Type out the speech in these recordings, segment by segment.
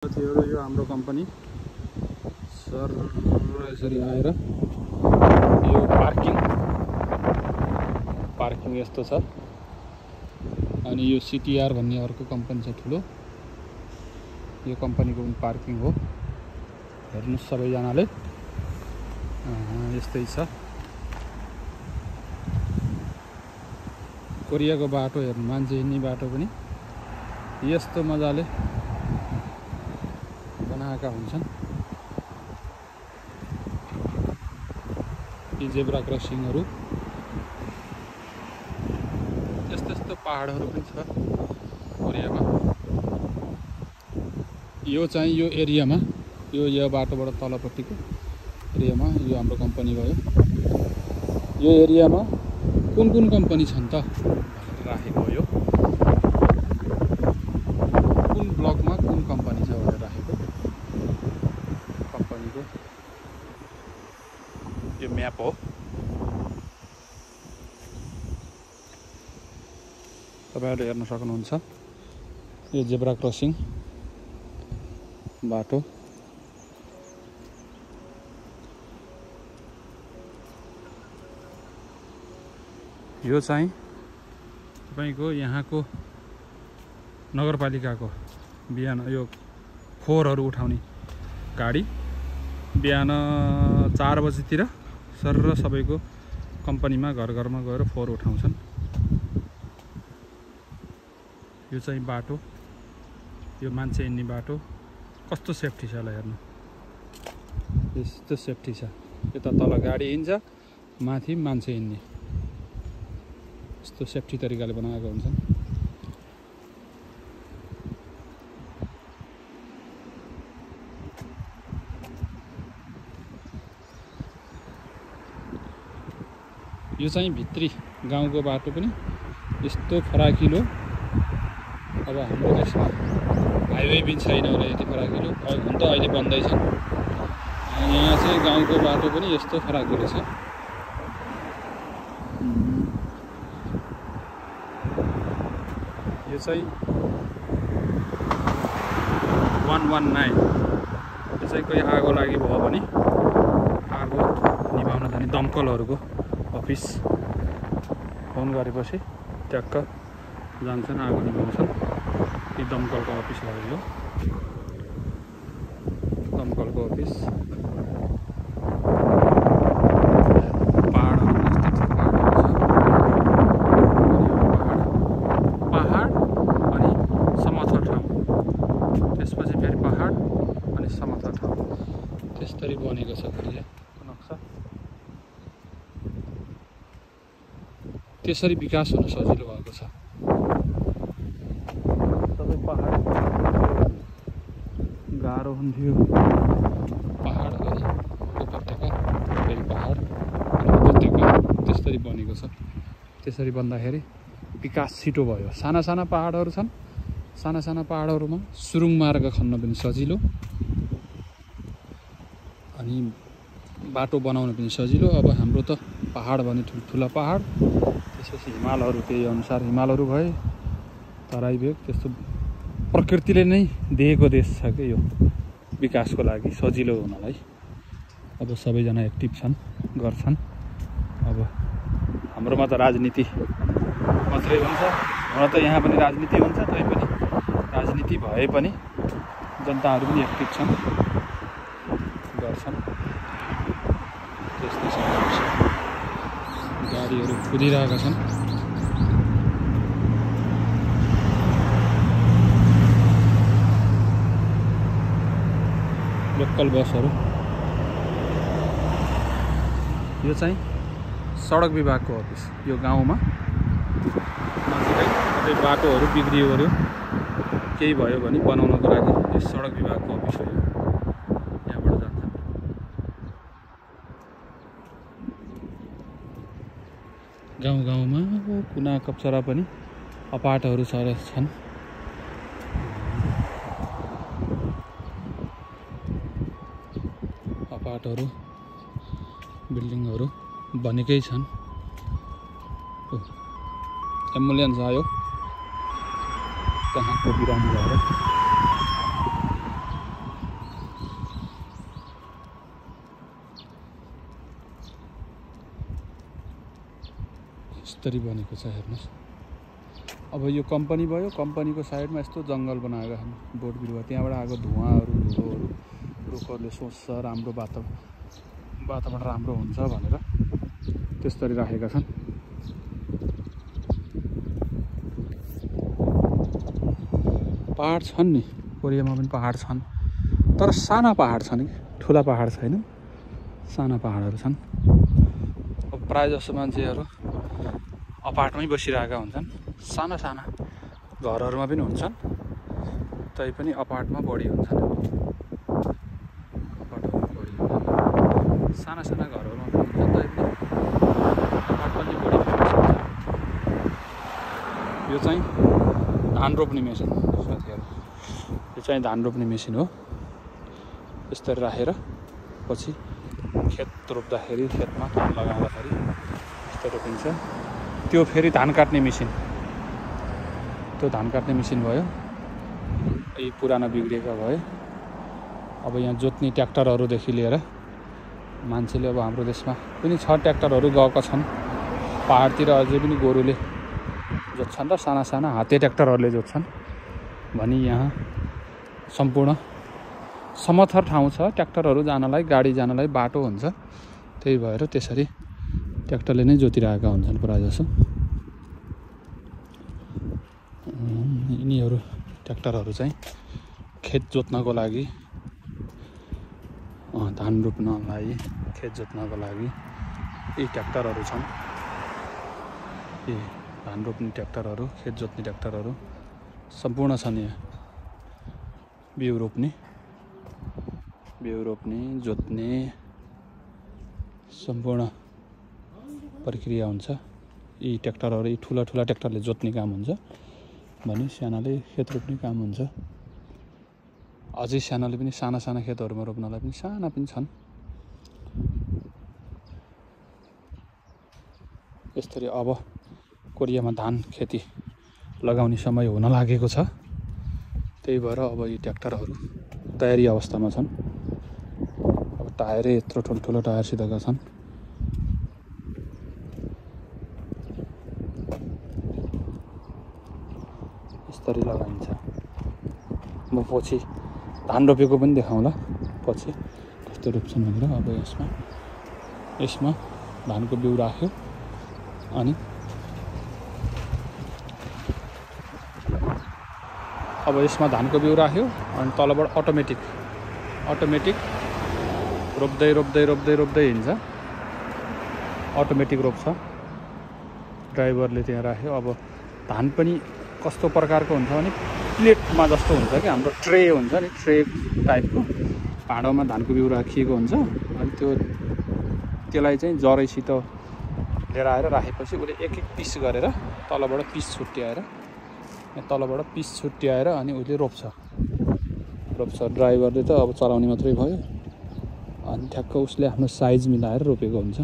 साथीहरु यो हाम्रो कम्पनी सर यसरी आएर यो पार्किङ यस्तो छ। अनि यो सीटीआर भन्ने अर्को कम्पनी छ ठुलो, यो कम्पनीको पनि पार्किङ हो। हेर्नुस् सबैजनाले यस्तै छ। कोरियाको बाटो हेर्नु, मान्छे हिँड्ने बाटो पनि यस्तो मजाले बनाएका हुन्छन्। यी जेब्रा क्रसिङहरू, यस्तो पहाडहरू पनि छ कोरियामा। यो चाहिँ यो एरियामा, यो बाटोबाट तलपट्टिको एरियामा यो हाम्रो कम्पनी भयो। यो एरियामा कुन कम्पनी छन् त भनेर राखेको हो। यो कुन ब्लकमा कुन कम्पनी छ भनेर राखेको कम्पनीको यो म्याप हो। तपाईहरुले हेर्न सक्नुहुन्छ यो जेब्रा क्रसिङ बाटो। यो चाहिँ तपाईको यहाँको नगरपालिकाको बिहान यो फोहोरहरू उठाउने गाडी बिहान 4 बजेतिर सर्र सबैको कम्पनीमा घर-घरमा गएर फोहोर उठाउँछन्। यो चाहिँ बाटो, यो मान्छे हिँड्ने बाटो कस्तो सेफ्टी छ होला हेर्नु। यस्तो सेफ्टी छ। यता तल गाडी हिँड्छ, माथि मान्छे हिँड्ने। यस्तो सेफ्टी तरिकाले बनाएको हुन्छन्। यो चाहिँ भित्री गाउँको बाटो पनि यस्तो फराकिलो। अब हाम्रो देशमा हाइवे पनि छैन होला यति फराकिलो, हुन त अहिले बन्दै छ। यहाँ चाहिँ गाउँको बाटो पनि यस्तो फराकिलो छ। यो चाहिँ 119। यो चाहिँ कोही आगो लागि भयो भने आगो निभाउन जाने दमकलहरूको अफिस फोन गरेपछि ट्याक्क जान्छन्, आगो निभाउँछन्। यो दमकलको अफिस हो। यो दमकलको अफिस। पहाड अनि समथर ठाउँ, त्यसपछि फेरि पहाड अनि समथर ठाउँ, त्यसरी बनेको छ कोरियाको नक्सा। त्यसरी विकास हुन सजिलो भएको छ। सबै पहाड गाह्रो हुन्थ्यो। पहाड अनि उपत्यका, फेरि पहाड अनि उपत्यका, त्यसरी बनेको छ। त्यसरी बन्दाखेरि विकास छिटो भयो। साना पहाडहरू छन्, साना पहाडहरूमा सुरुङ मार्ग खन्न पनि सजिलो अनि बाटो बनाउन पनि सजिलो। अब हाम्रो त पहाड भने ठुला पहाड, त्यसपछि हिमालहरू त्यही अनुसार हिमालहरू भए, तराई भेग, त्यस्तो प्रकृतिले नै दिएको देश छ कि यो विकासको लागि सजिलो हुनलाई। अब सबैजना एक्टिभ छन्, गर्छन्। अब हाम्रोमा त राजनीति मात्रै हुन्छ, हुन त यहाँ पनि राजनीति हुन्छ, तैपनि राजनीति भए पनि जनताहरू पनि एक्टिभ छन्, गर्छन्। त्यस्तो छ। गाडीहरू कुदिरहेका छन्। लोकल बसहरू। यो चाहिँ सडक विभागको अफिस। यो गाउँमा नजिकै बाटोहरू बिग्रियो केही भयो भने बनाउनको लागि यो सडक विभागको अफिस हो। यहाँबाट जान्छ। गाउँमा कुना कप्चरा पनि अपार्टहरू छन्। अपार्टहरू, बिल्डिङहरू बनेकै छन्। एम्बुलेन्स आयो कहाँको बिरामी भएर। यसरी बनेको छ हेर्नुहोस्। अब यो कम्पनी भयो, कम्पनीको साइडमा यस्तो जङ्गल बनाएको छन् बोट बिरुवा, त्यहाँबाट आएको धुवाँहरू धुलोहरू रुखहरूले सोच्छ राम्रो वातावरण राम्रो हुन्छ भनेर त्यसरी राखेका छन्। पहाड छन् नि, कोरियामा पनि पहाड छन्, तर साना पहाड छन् कि ठुला पहाड छैन, साना पहाडहरू छन्। अब प्रायः जसो मान्छेहरू अपार्टमै बसिरहेका हुन्छन्, साना साना घरहरूमा पनि हुन्छन्, तैपनि अपार्टमा बढी हुन्छन्। अपार्टमा बढी हुन्छन्, साना साना घरहरूमा पनि हुन्छन्, तैपनि अपार्टमा चाहिँ बढी हुन्छ। यो चाहिँ धान रोप्ने मेसिन साथीहरू, यो चाहिँ धान रोप्ने मेसिन हो। यसरी राखेर पछि खेत रोप्दाखेरि, खेतमा धान लगाउँदाखेरि यस्तो रोपिन्छ। त्यो फेरि धान काट्ने मेसिन, त्यो धान काट्ने मेसिन भयो। यी पुराना बिग्रिएका भए। अब यहाँ जोत्ने ट्र्याक्टरहरूदेखि लिएर मान्छेले, अब हाम्रो देशमा पनि छ ट्र्याक्टरहरू गएका छन्, पहाडतिर अझै पनि गोरुले जोत्छन् र साना साना हाते ट्र्याक्टरहरूले जोत्छन्। भनी यहाँ सम्पूर्ण समथर ठाउँ छ, ट्र्याक्टरहरू जानलाई, गाडी जानलाई बाटो हुन्छ, त्यही भएर त्यसरी ट्र्याक्टरले नै जोतिरहेका हुन्छन् प्रायःजसो। यिनीहरू ट्र्याक्टरहरू चाहिँ खेत जोत्नको लागि, धान रोप्नलाई, खेत जोत्नको लागि यी ट्र्याक्टरहरू छन्। यी धान रोप्ने ट्र्याक्टरहरू, खेत जोत्ने ट्र्याक्टरहरू सम्पूर्ण छन्। यहाँ बिउ रोप्ने, जोत्ने सम्पूर्ण प्रक्रिया हुन्छ। यी ट्र्याक्टरहरू, यी ठुला ठुला ट्र्याक्टरले जोत्ने काम हुन्छ भने सानाले खेत रोप्ने काम हुन्छ। अझै सानाले पनि साना साना खेतहरूमा रोप्नलाई पनि साना पनि छन्। यसरी अब कोरियामा धान खेती लगाउने समय हुन लागेको छ, त्यही भएर अब यी ट्र्याक्टरहरू तयारी अवस्थामा छन्। अब टायरै यत्रो ठुल्ठुलो टायरसितका छन्। यसरी लगाइन्छ। म पछि धान रोपेको पनि देखाउँला, पछि कस्तो रोप्छन् भनेर। अब यसमा धानको बिउ राख्यो, अनि अब यसमा धानको बिउ राख्यो, अनि तलबाट अटोमेटिक रोप्दै हिँड्छ। अटोमेटिक रोप्छ, ड्राइभरले त्यहाँ राख्यो। अब धान पनि कस्तो प्रकारको हुन्छ भने प्लेटमा जस्तो हुन्छ कि, हाम्रो ट्रे हुन्छ नि, ट्रे टाइपको भाँडोमा धानको बिउ राखिएको हुन्छ। अनि त्यसलाई चाहिँ जरैसित लिएर आएर राखेपछि उसले एक पिस गरेर तलबाट पिस छुट्याएर अनि उसले रोप्छ। ड्राइभरले त अब चलाउने मात्रै भयो, अनि ठ्याक्क उसले आफ्नो साइज मिलाएर रोपेको हुन्छ।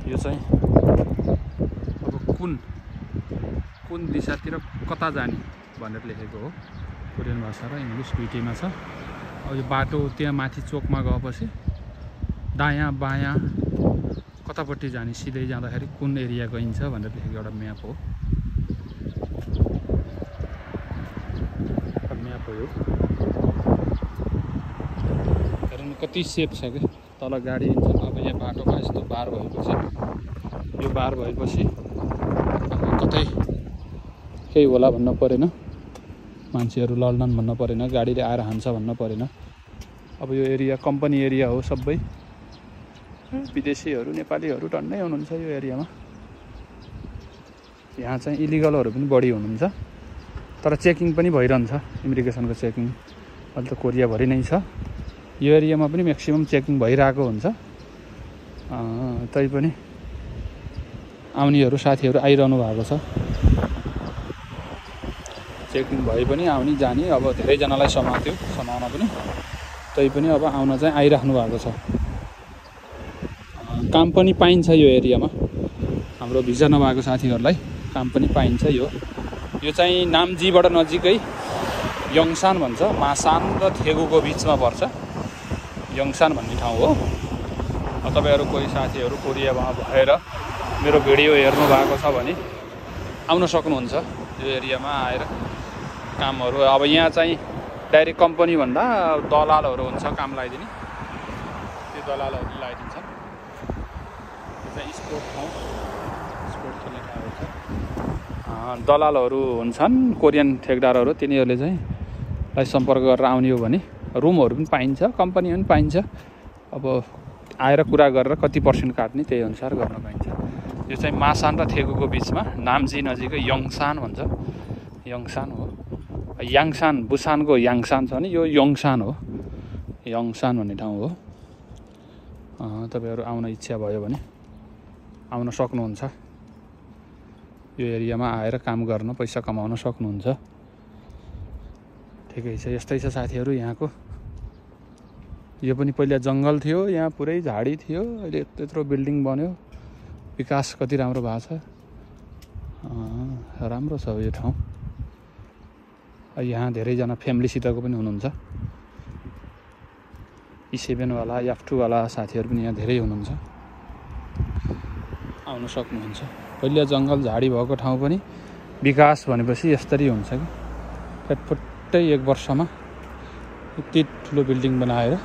यो चाहिँ अब कुन दिशातिर कता जाने भनेर लेखेको हो, कोरियन भाषा र इङ्ग्लिस दुईटैमा छ। अब यो बाटो त्यहाँ माथि चोकमा गएपछि दायाँ बायाँ कतापट्टि जाने, सिधै जाँदाखेरि कुन एरिया गइन्छ भनेर लेखेको एउटा म्याप हो। यो हेर्नु कति सेफ छ क्या, तल गाडी हिँड्छ। अब यहाँ बाटोमा यस्तो बार भएपछि कतै केही होला भन्न परेन, मान्छेहरू लड्छन् भन्न परेन, गाडीले आएर हान्छ भन्न परेन। अब यो एरिया कम्पनी एरिया हो, सबै विदेशीहरू नेपालीहरू टन्नै हुनुहुन्छ यो एरियामा। यहाँ चाहिँ इलिगलहरू पनि बढी हुनुहुन्छ, तर चेकिङ पनि भइरहन्छ, इमिग्रेसनको चेकिङ अहिले त कोरियाभरि नै छ। यो एरियामा पनि म्याक्सिमम चेकिङ भइरहेको हुन्छ। तैपनि आउनेहरू साथीहरू आइरहनु भएको छ, चेकिङ भए पनि आउने जाने अब धेरैजनालाई समाउन पनि, तैपनि अब आउन चाहिँ आइराख्नु भएको छ। काम पनि पाइन्छ यो एरियामा, हाम्रो भिजा नभएको साथीहरूलाई काम पनि पाइन्छ। यो चाहिँ नाम्जीबाट नजिकै यङसान भन्छ, मासान र थेगुको बिचमा पर्छ। यङसान भन्ने ठाउँ हो। तपाईहरु कोही साथीहरु कोरियामा भएर मेरो भिडियो हेर्नु भएको छ भने आउन सक्नुहुन्छ यो एरियामा आएर कामहरु। अब यहाँ चाहिँ डाइरेक्ट कम्पनी भन्दा दलालहरु हुन्छ काम लगाइदिने, त्यो दलालहरुले लगाइदिन्छ। यो चाहिँ स्पोर्ट ठाउँ, स्पोर्ट खेल्ने ठाउँहरु छ। दलालहरु हुन्छन् कोरियन ठेकदारहरु, तिनीहरुले चाहिँ लाई सम्पर्क गरेर आउने हो भने रुमहरु पनि पाइन्छ, कम्पनी पनि पाइन्छ। अब आएर कुरा गरेर कति % काट्ने त्यही अनुसार गर्न पाइन्छ। यो चाहिँ मासान र थेगुको बीचमा नाम्ची नजिकै यङसान भन्छ, यङसान हो। याङसान, बुसानको याङसान छ भने यो यङसान हो, यङसान भन्ने ठाउँ हो। तपाईहरु आउन इच्छा भयो भने आउन सक्नुहुन्छ। यो एरियामा आएर काम गर्न पैसा कमाउन सक्नुहुन्छ। ठिकै छ, यस्तै छ साथीहरु यहाँको। यो पनि पहिला जंगल थियो, यहाँ पुरै झाडी थियो, अहिले त्यत्रो बिल्डिङ बन्यो, विकास कति राम्रो भएको छ। राम्रो छ यो ठाउँ। यहाँ धेरै जना फ्यामिलीसितको पनि हुनुहुन्छ। E7 वाला, F2 वाला साथीहरु पनि यहाँ धेरै हुनुहुन्छ, आउन सक्नुहुन्छ। पहिला जंगल झाडी भएको ठाउँ पनि विकास भनेपछि यस्तरी हुन्छ कि फटफटै 1 वर्षमा यति ठुलो बिल्डिङ बनाएर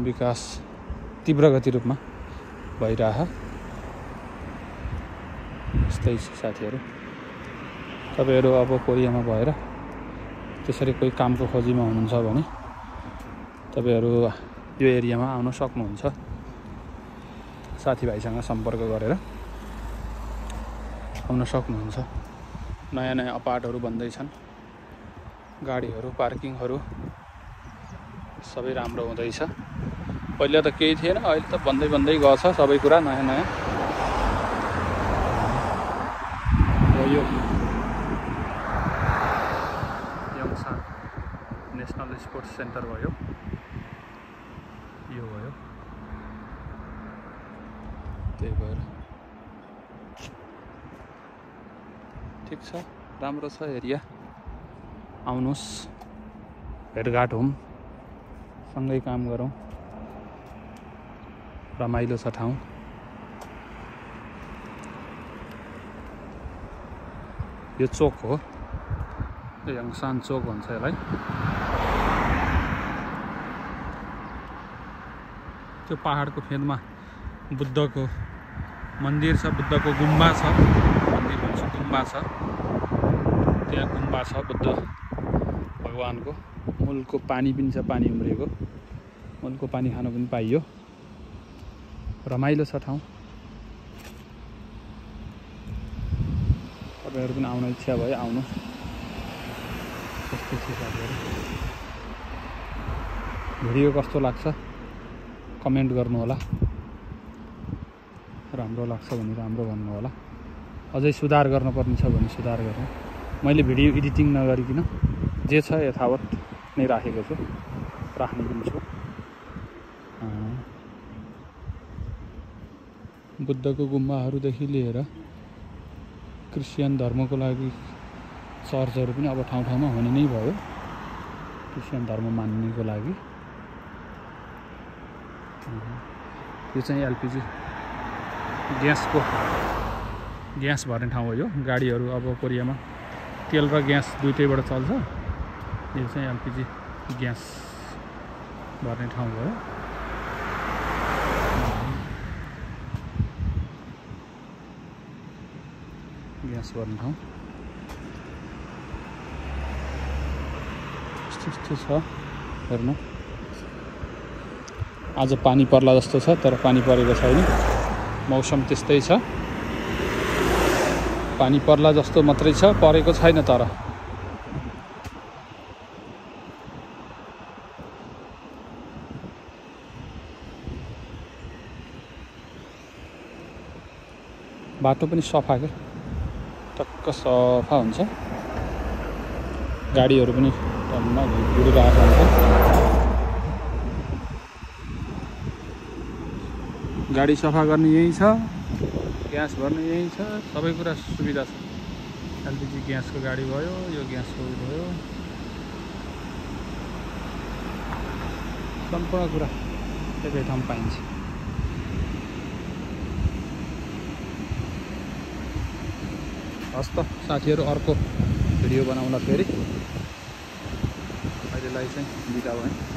विकास तीव्र गति रूपमा भइरह। यस्तै साथीहरु, तपाईहरु अब कोरियामा भएर त्यसरी कोही कामको खोजीमा हुनुहुन्छ भने तपाईहरु यो एरियामा आउन सक्नुहुन्छ। साथीभाइसँग सम्पर्क गरेर आउन सक्नुहुन्छ। नयाँ नयाँ अपार्टहरु बन्दैछन्, गाडीहरु पार्किङहरु सबै राम्रो हुँदैछ। पहिला त केही थिएन, अहिले त बन्दै बन्दै गछ सबै कुरा नयाँ नयाँ। यो यङसान नेशनल स्पोर्ट्स सेन्टर भयो, यो भयो। त्यही भएर ठिक छ, राम्रो छ एरिया। आउनुस्, भेटघाट हौं, सँगै काम गरौँ, रमाइलो छ ठाउँ। यो चोक हो, यङसान चोक भन्छ यसलाई। त्यो पहाडको फेदमा बुद्धको मन्दिर छ, बुद्धको गुम्बा छ, मन्दिर भन्छु गुम्बा छ, त्यहाँ गुम्बा छ बुद्ध भगवानको। मूलको पानी पनि छ, पानी उम्रेको मूलको पानी खान पनि पाइयो। रमाइलो छ ठाउँ। तपाईहरु पनि आउन इच्छा भयो आउनु। त्यस्तै छ साथीहरु। भिडियो कस्तो लाग्छ कमेन्ट गर्नु होला, राम्रो लाग्छ भने राम्रो भन्नु होला, अझै सुधार गर्नुपर्ने छ भने सुधार गर्नु। मैले भिडियो एडिटिङ नगरिकिन जे छ यथावत नै राखेको छु, राख्ने पनि छु। बुद्धको गुम्बाहरूदेखि लिएर क्रिस्चियन धर्मको लागि चर्चहरू पनि अब ठाउँ ठाउँमा हुने नै भयो, क्रिस्चियन धर्म मान्नेको लागि। यो चाहिँ एलपिजी ग्यास भर्ने ठाउँ हो। यो गाडीहरू अब कोरियामा तेल र ग्यास दुईटैबाट चल्छ। यो चाहिँ एलपिजी ग्यास भर्ने ठाउँ भयो। ग्यास भर्ने ठाउँ यस्तो छ। हेर्नु, आज पानी पर्ला जस्तो छ, तर पानी परेको छैन। मौसम त्यस्तै छ, पानी पर्ला जस्तो मात्रै छ, परेको छैन। तर बाटो पनि सफा के, टक्क सफा हुन्छ। गाडीहरू पनि टन्न घुरिरहेको हुन्छ। गाडी सफा गर्ने यही छ, ग्यास भर्ने यही छ, सबै कुरा सुविधा छ। एलपिजी ग्यासको गाडी भयो, यो ग्यासको भयो, सम्पूर्ण कुरा एकै ठाउँ पाइन्छ। हस् त साथीहरू, अर्को भिडियो बनाउँला फेरि। अहिलेलाई चाहिँ बिदा भएँ।